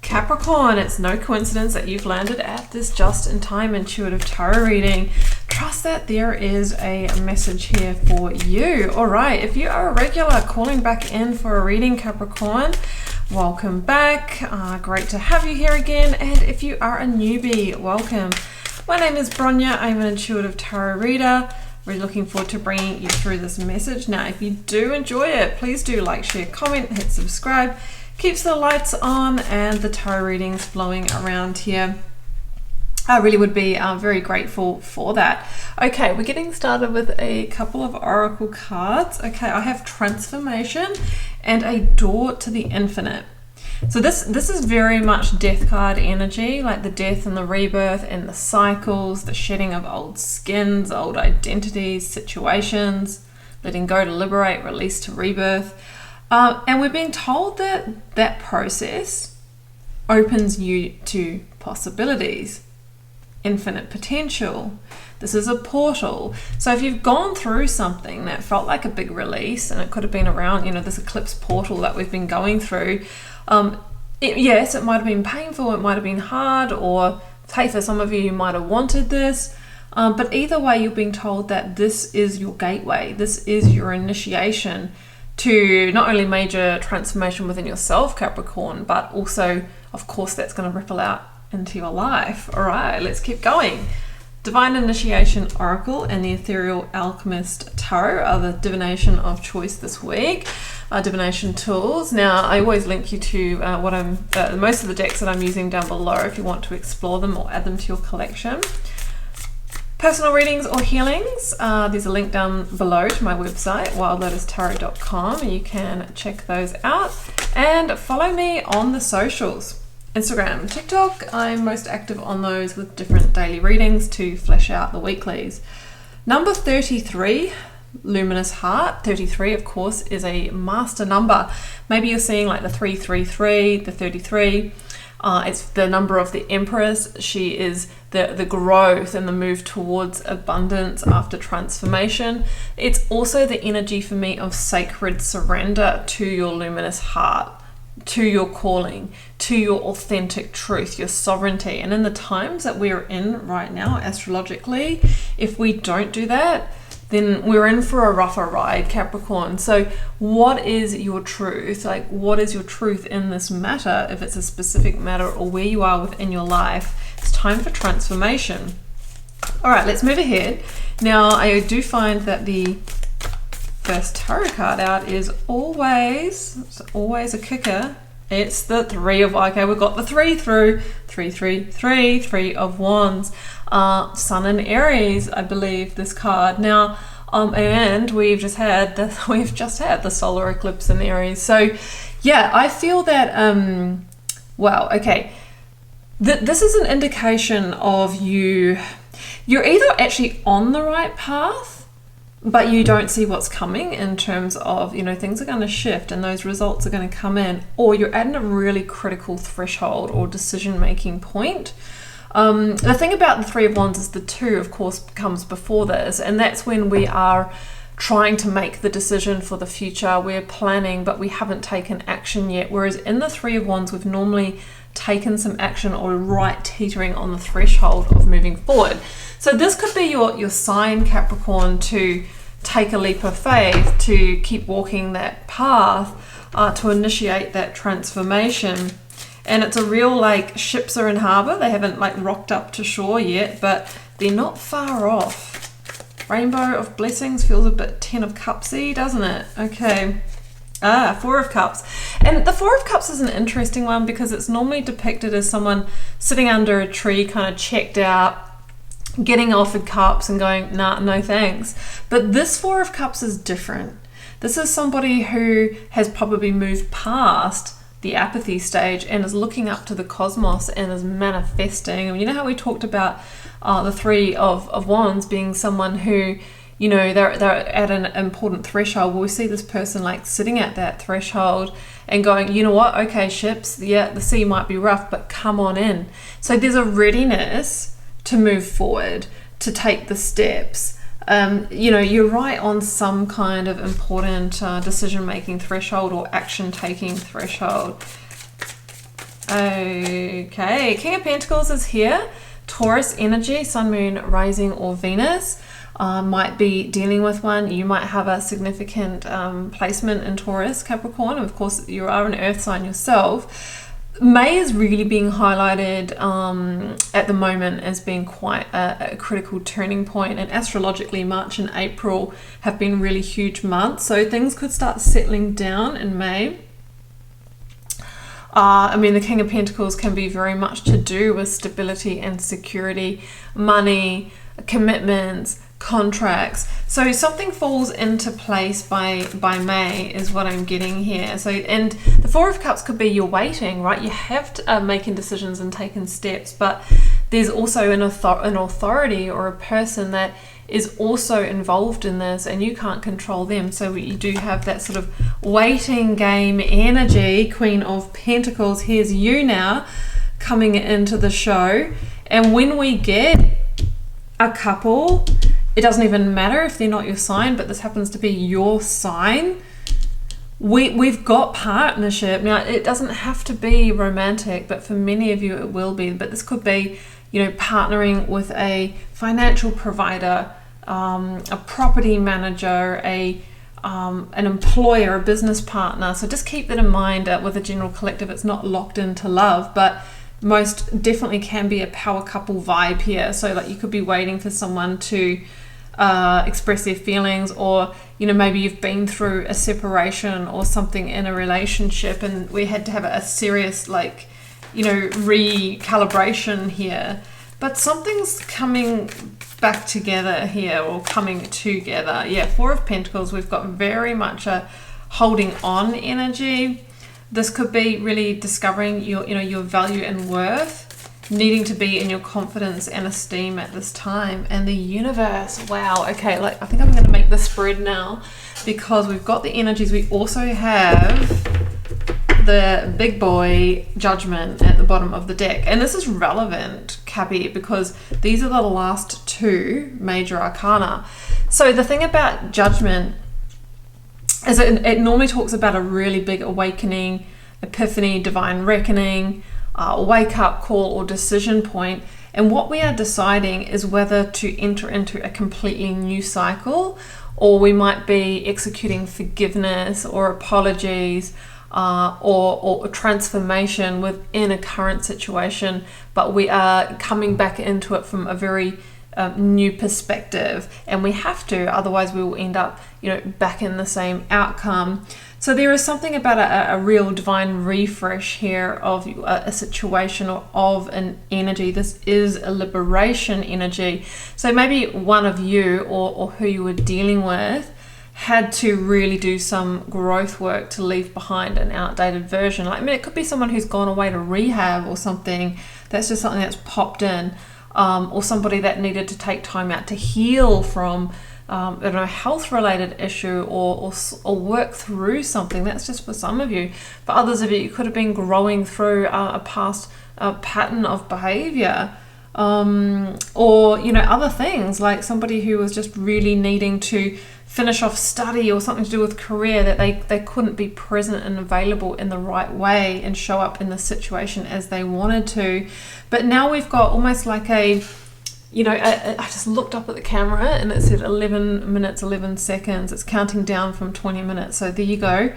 Capricorn, it's no coincidence that you've landed at this just-in-time intuitive tarot reading. Trust that there is a message here for you. All right, if you are a regular calling back in for a reading, Capricorn, welcome back. Great to have you here again. And if you are a newbie, welcome. My name is Bronya. I'm an intuitive tarot reader. Really looking forward to bringing you through this message. Now, if you do enjoy it, please do like, share, comment, hit subscribe. Keeps the lights on and the tarot readings flowing around here. I really would be very grateful for that. Okay, we're getting started with a couple of oracle cards. Okay, I have Transformation and a Door to the Infinite. So this is very much death card energy, like the death and the rebirth and the cycles, the shedding of old skins, old identities, situations, letting go to liberate, release to rebirth. And we're being told that that process opens you to possibilities, infinite potential. This is a portal. So if you've gone through something that felt like a big release, and it could have been around, this eclipse portal that we've been going through, yes, it might have been painful, it might have been hard, or hey, for some of you might have wanted this. But either way, you're being told that this is your gateway. This is your initiation to not only major transformation within yourself, Capricorn, but also, of course, that's going to ripple out into your life. All right, let's keep going. Divine Initiation Oracle and the Ethereal Alchemist Tarot are the divination of choice this week. Divination tools. Now, I always link you to most of the decks that I'm using down below if you want to explore them or add them to your collection. Personal readings or healings, there's a link down below to my website, wildlotustarot.com, and you can check those out. And follow me on the socials. Instagram and TikTok, I'm most active on those with different daily readings to flesh out the weeklies. Number 33, Luminous Heart. 33, of course, is a master number. Maybe you're seeing like the 333, the 33. It's the number of the Empress. She is the growth and the move towards abundance after transformation. It's also the energy for me of sacred surrender to your luminous heart, to your calling, to your authentic truth, your sovereignty. And in the times that we're in right now, astrologically, if we don't do that, then we're in for a rougher ride, Capricorn. So what is your truth? Like, what is your truth in this matter? If it's a specific matter or where you are within your life, it's time for transformation. All right, let's move ahead. Now, I do find that the first tarot card out is always a kicker. It's the Three of, okay, we've got the three through, 333, Three of Wands. Sun and Aries, I believe, this card. Now, and we've just had the solar eclipse in Aries. So, yeah, I feel that, wow, okay. This is an indication of you're either actually on the right path, but you don't see what's coming in terms of, things are going to shift and those results are going to come in, or you're at a really critical threshold or decision-making point. The thing about the Three of Wands is the Two, of course, comes before this, and that's when we are trying to make the decision for the future. We're planning, but we haven't taken action yet, whereas in the Three of Wands, we've normally taken some action or right teetering on the threshold of moving forward. So this could be your sign, Capricorn, to take a leap of faith, to keep walking that path, to initiate that transformation. And it's a real, ships are in harbor. They haven't rocked up to shore yet, but they're not far off. Rainbow of Blessings feels a bit 10 of Cupsy, doesn't it? Okay. Four of Cups. And the Four of Cups is an interesting one because it's normally depicted as someone sitting under a tree, kind of checked out, getting offered cups and going, nah, no thanks. But this Four of Cups is different. This is somebody who has probably moved past the apathy stage and is looking up to the cosmos and is manifesting. And you know how we talked about the Three of Wands being someone who, they're at an important threshold. Well, we see this person sitting at that threshold and going, you know what, okay, ships, yeah, the sea might be rough, but come on in. So there's a readiness to move forward, to take the steps. You're right on some kind of important decision-making threshold or action-taking threshold. Okay, King of Pentacles is here. Taurus energy, Sun, Moon, Rising, or Venus. Might be dealing with one. You might have a significant placement in Taurus, Capricorn. Of course, you are an earth sign yourself. May is really being highlighted at the moment as being quite a critical turning point, and astrologically March and April have been really huge months, so things could start settling down in May. I mean, the King of Pentacles can be very much to do with stability and security, money, commitments, contracts. So something falls into place by May is what I'm getting here. So, and the Four of Cups could be you're waiting, right? You have to making decisions and taking steps, but there's also an authority or a person that is also involved in this, and you can't control them. So you do have that sort of waiting game energy. Queen of Pentacles, here's you now coming into the show. And when we get a couple, it doesn't even matter if they're not your sign, but this happens to be your sign. We've got partnership. Now, it doesn't have to be romantic, but for many of you it will be. But this could be, you know, partnering with a financial provider, a property manager, an employer, a business partner. So just keep that in mind. With a general collective, it's not locked into love, but most definitely can be a power couple vibe here. So like you could be waiting for someone to express their feelings, or you know, maybe you've been through a separation or something in a relationship and we had to have a serious, like, you know, recalibration here, but something's coming back together here, or coming together. Yeah, Four of Pentacles, we've got very much a holding on energy. This could be really discovering your, you know, your value and worth, needing to be in your confidence and esteem at this time. And the universe, wow, okay, like I think I'm going to make the spread now, because we've got the energies. We also have the big boy Judgment at the bottom of the deck, and this is relevant, Cappy, because these are the last two major arcana. So the thing about Judgment is it normally talks about a really big awakening, epiphany, divine reckoning, wake up call or decision point. And what we are deciding is whether to enter into a completely new cycle, or we might be executing forgiveness or apologies, or transformation within a current situation, but we are coming back into it from a very new perspective, and we have to, otherwise we will end up, you know, back in the same outcome. So there is something about a real divine refresh here of a situation or of an energy. This is a liberation energy. So maybe one of you or who you were dealing with had to really do some growth work to leave behind an outdated version. Like, I mean, it could be someone who's gone away to rehab or something. That's just something that's popped in. Or somebody that needed to take time out to heal from I don't know, health-related issue, or work through something. That's just for some of you. For others of you, you could have been growing through a past pattern of behavior, or, you know, other things, like somebody who was just really needing to finish off study or something to do with career, that they couldn't be present and available in the right way and show up in the situation as they wanted to. But now we've got almost like a, you know, I just looked up at the camera and it said 11 minutes, 11 seconds. It's counting down from 20 minutes. So there you go.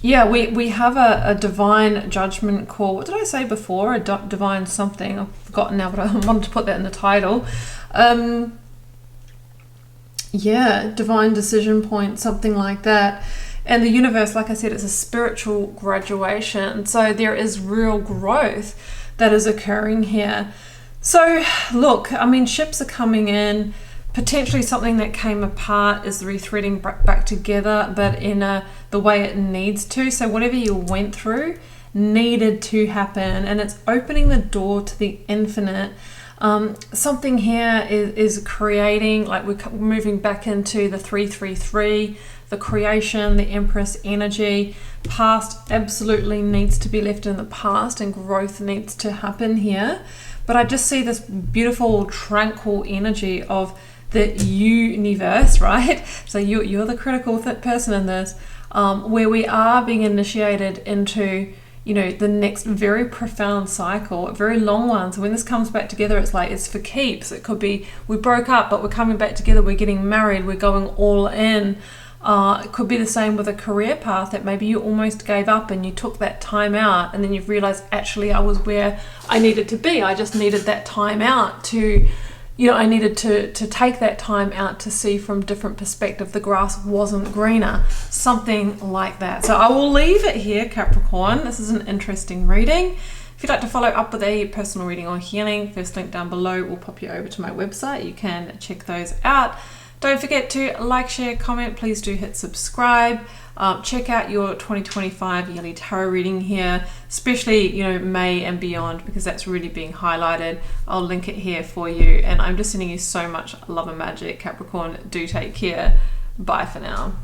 Yeah, we have a divine judgment call. What did I say before? A divine something. I've forgotten now, but I wanted to put that in the title. Yeah, divine decision point, something like that. And the universe, like I said, it's a spiritual graduation. So there is real growth that is occurring here. So look, I mean, ships are coming in. Potentially something that came apart is rethreading back together, but in the way it needs to. So whatever you went through needed to happen, and it's opening the door to the infinite. Something here is creating, like we're moving back into the 333, the creation, the Empress energy. Past absolutely needs to be left in the past, and growth needs to happen here. But I just see this beautiful, tranquil energy of the universe, right? So you're the critical person in this, where we are being initiated into, you know, the next very profound cycle, a very long one. So when this comes back together, it's like it's for keeps. It could be we broke up, but we're coming back together, we're getting married, we're going all in. It could be the same with a career path, that maybe you almost gave up and you took that time out, and then you've realized, actually, I was where I needed to be. I just needed that time out to, you know, I needed to take that time out to see from different perspective. The grass wasn't greener, something like that. So I will leave it here, Capricorn. This is an interesting reading. If you'd like to follow up with a personal reading or healing, first link down below will pop you over to my website. You can check those out. Don't forget to like, share, comment. Please do hit subscribe. Check out your 2025 yearly tarot reading here, especially, you know, May and beyond, because that's really being highlighted. I'll link it here for you. And I'm just sending you so much love and magic, Capricorn. Do take care. Bye for now.